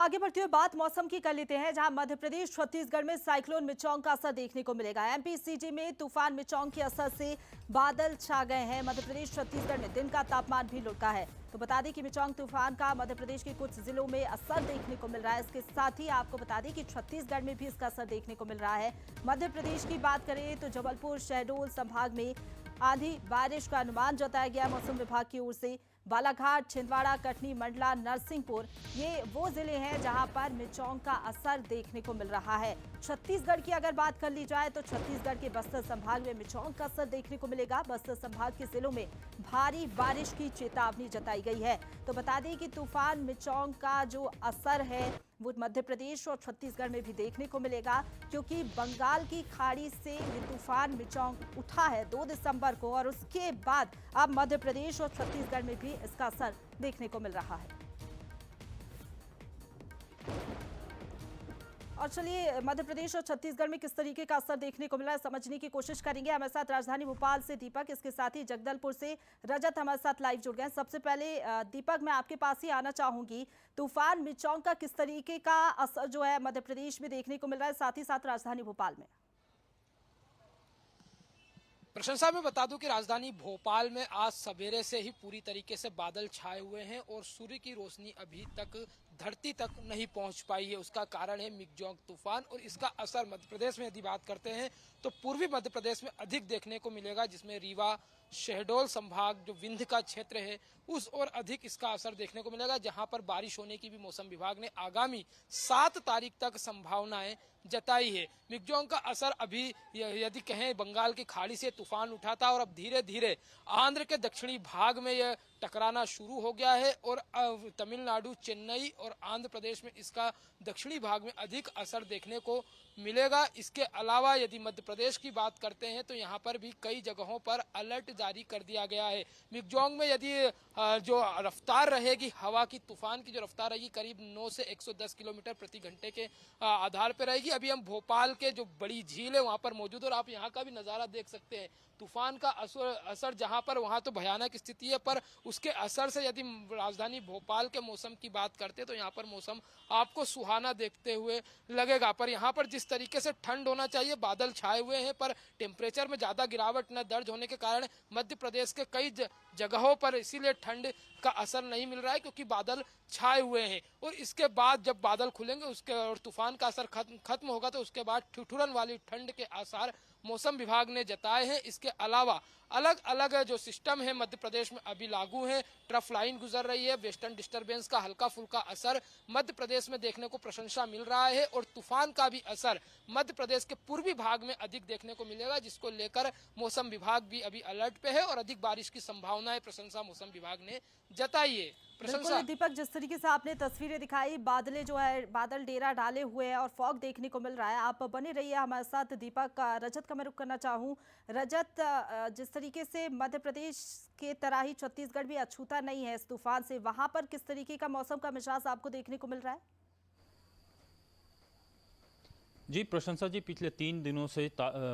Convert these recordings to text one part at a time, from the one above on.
आगे बढ़ते हुए बात मौसम की कर लेते हैं, जहां मध्य प्रदेश छत्तीसगढ़ में साइक्लोन मिचोंग का असर देखने को मिलेगा। एमपीसीजी में तूफान मिचोंग के असर से बादल छा गए हैं। मध्य प्रदेश छत्तीसगढ़ में दिन का तापमान भी लुढ़का है। तो बता दें कि मिचोंग तूफान का मध्य प्रदेश के कुछ जिलों में असर देखने को मिल रहा है। इसके साथ ही आपको बता दें कि छत्तीसगढ़ में भी इसका असर देखने को मिल रहा है। मध्य प्रदेश की बात करें तो जबलपुर, शहडोल संभाग में आंधी बारिश का अनुमान जताया गया मौसम विभाग की ओर से। बालाघाट, छिंदवाड़ा, कटनी, मंडला, नरसिंहपुर ये वो जिले हैं जहां पर मिचोंग का असर देखने को मिल रहा है। छत्तीसगढ़ की अगर बात कर ली जाए तो छत्तीसगढ़ के बस्तर संभाग में मिचोंग का असर देखने को मिलेगा। बस्तर संभाग के जिलों में भारी बारिश की चेतावनी जताई गई है। तो बता दें कि तूफान मिचोंग का जो असर है वो मध्य प्रदेश और छत्तीसगढ़ में भी देखने को मिलेगा, क्योंकि बंगाल की खाड़ी से ये तूफान मिचोंग उठा है 2 दिसंबर को, और उसके बाद अब मध्य प्रदेश और छत्तीसगढ़ में भी इसका असर देखने को मिल रहा है। और चलिए मध्य प्रदेश और छत्तीसगढ़ में किस तरीके का असर देखने को मिला है समझने की कोशिश करेंगे। हमारे साथ राजधानी भोपाल से दीपक, इसके साथ ही जगदलपुर से रजत हमारे साथ लाइव जुड़ गए हैं। सबसे पहले दीपक, मैं आपके पास ही आना चाहूंगी, तूफान मिचोंग का किस तरीके का असर जो है मध्य प्रदेश में देखने को मिल रहा है, साथ ही साथ राजधानी भोपाल में? प्रशंसा में बता दूं कि राजधानी भोपाल में आज सवेरे से ही पूरी तरीके से बादल छाए हुए हैं और सूर्य की रोशनी अभी तक धरती तक नहीं पहुंच पाई है। उसका कारण है मिगजोंग तूफान, और इसका असर मध्य प्रदेश में यदि बात करते हैं तो पूर्वी मध्य प्रदेश में अधिक देखने को मिलेगा, जिसमें रीवा, शहडोल संभाग जो विंध्य का क्षेत्र है उस और अधिक इसका असर देखने को मिलेगा, जहां पर बारिश होने की भी मौसम विभाग ने आगामी 7 तारीख तक संभावनाएं जताई है। मिगजोंग का असर अभी यदि कहें बंगाल की खाड़ी से तूफान उठा था और अब धीरे धीरे आंध्र के दक्षिणी भाग में यह टकराना शुरू हो गया है, और तमिलनाडु, चेन्नई और आंध्र प्रदेश में इसका दक्षिणी भाग में अधिक असर देखने को मिलेगा। इसके अलावा यदि मध्य प्रदेश की बात करते हैं तो यहाँ पर भी कई जगहों पर अलर्ट जारी कर दिया गया है। मिगजोंग में यदि जो रफ्तार रहेगी हवा की, तूफान की जो रफ्तार रहेगी करीब 9 से 110 किलोमीटर प्रति घंटे के आधार पर रहेगी। अभी हम भोपाल के जो बड़ी झील है वहां पर मौजूद, और आप यहाँ का भी नजारा देख सकते हैं। तूफान का असर जहां पर वहां तो भयानक स्थिति है, पर उसके असर से यदि राजधानी भोपाल के मौसम की बात करते तो यहाँ पर मौसम आपको सुहाना देखते हुए लगेगा। पर यहाँ पर जिस तरीके से ठंड होना चाहिए, बादल छाए हुए हैं, पर टेम्परेचर में ज्यादा गिरावट न दर्ज होने के कारण मध्य प्रदेश के कई जगहों पर इसीलिए ठंड का असर नहीं मिल रहा है, क्योंकि बादल छाए हुए हैं। और इसके बाद जब बादल खुलेंगे उसके और तूफान का असर खत्म होगा तो उसके बाद ठिठुरन वाली ठंड के आसार मौसम विभाग ने जताए हैं। इसके अलावा अलग अलग जो सिस्टम है मध्य प्रदेश में अभी लागू है। ट्रफ लाइन गुजर रही है, वेस्टर्न डिस्टर्बेंस का हल्का फुल्का असर मध्य प्रदेश में देखने को प्रशंसा मिल रहा है, और तूफान का भी असर मध्य प्रदेश के पूर्वी भाग में अधिक देखने को मिलेगा, जिसको लेकर मौसम विभाग भी अभी अलर्ट पे है और अधिक बारिश की संभावना है, प्रशंसा मौसम विभाग ने जताई है। बिल्कुल दीपक, जिस तरीके से आपने तस्वीरें दिखाई, बादलें जो है बादल डेरा डाले हुए हैं और फॉग देखने को मिल रहा है। आप बने रहिए हमारे साथ। दीपक, रजत का मैं रुख करना चाहूँ। रजत, जिस तरीके से मध्य प्रदेश के तरह ही छत्तीसगढ़ भी अछूता नहीं है इस तूफान से, वहां पर किस तरीके का मौसम का मिजाज आपको देखने को मिल रहा है? जी प्रशंसा जी, पिछले 3 दिनों से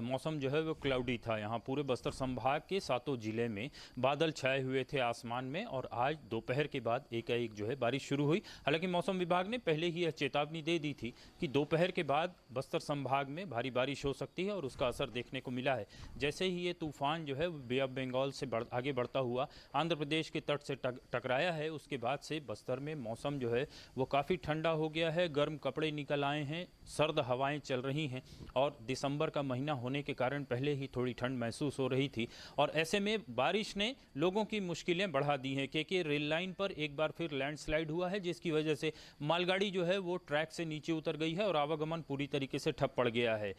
मौसम जो है वो क्लाउडी था। यहाँ पूरे बस्तर संभाग के 7 जिले में बादल छाए हुए थे आसमान में, और आज दोपहर के बाद एकाएक जो है बारिश शुरू हुई। हालांकि मौसम विभाग ने पहले ही यह चेतावनी दे दी थी कि दोपहर के बाद बस्तर संभाग में भारी बारिश हो सकती है, और उसका असर देखने को मिला है। जैसे ही ये तूफान जो है बे ऑफ बंगाल से आगे बढ़ता हुआ आंध्र प्रदेश के तट से टकराया है, उसके बाद से बस्तर में मौसम जो है वो काफ़ी ठंडा हो गया है। गर्म कपड़े निकल आए हैं, सर्द हवाएं चल रही हैं, और दिसंबर का महीना होने के कारण पहले ही थोड़ी ठंड महसूस हो रही थी। और ऐसे में बारिश ने लोगों की मुश्किलें बढ़ा दी हैं, क्योंकि रेल लाइन पर एक बार फिर लैंडस्लाइड हुआ है, जिसकी वजह से मालगाड़ी जो है वो ट्रैक से नीचे उतर गई है और आवागमन पूरी तरीके से ठप पड़ गया है।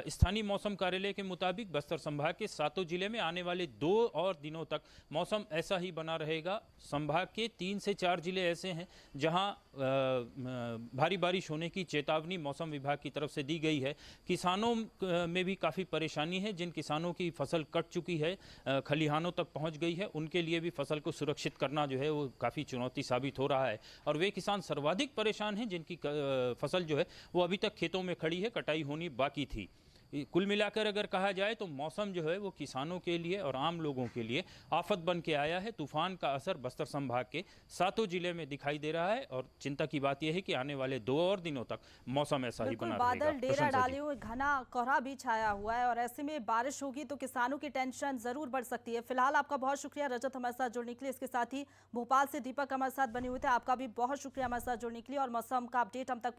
स्थानीय मौसम कार्यालय के मुताबिक बस्तर संभाग के 7 जिले में आने वाले 2 और दिनों तक मौसम ऐसा ही बना रहेगा। संभाग के 3 से 4 जिले ऐसे हैं जहां भारी बारिश होने की चेतावनी मौसम विभाग की तरफ से दी गई है। किसानों में भी काफ़ी परेशानी है। जिन किसानों की फसल कट चुकी है, खलिहानों तक पहुंच गई है, उनके लिए भी फसल को सुरक्षित करना जो है वो काफ़ी चुनौती साबित हो रहा है। और वे किसान सर्वाधिक परेशान हैं जिनकी फसल जो है वो अभी तक खेतों में खड़ी है, कटाई होनी बाकी थी। कुल मिलाकर अगर कहा जाए तो मौसम जो है वो किसानों के लिए और आम लोगों के लिए आफत बन के आया है। तूफान का असर बस्तर संभाग के 7 जिले में दिखाई दे रहा है और चिंता की बात यह है कि आने वाले 2 और दिनों तक मौसम ऐसा ही बना रहेगा। बादल डेरा प्रशंसा जी। डाले हुए घना कोहरा भी छाया हुआ है और ऐसे में बारिश होगी तो किसानों की टेंशन जरूर बढ़ सकती है। फिलहाल आपका बहुत शुक्रिया रजत हमारे साथ जुड़ने के लिए। इसके साथ ही भोपाल से दीपक हमारे साथ बने हुए थे, आपका भी बहुत शुक्रिया हमारे साथ जुड़ने के लिए और मौसम का अपडेट हम तक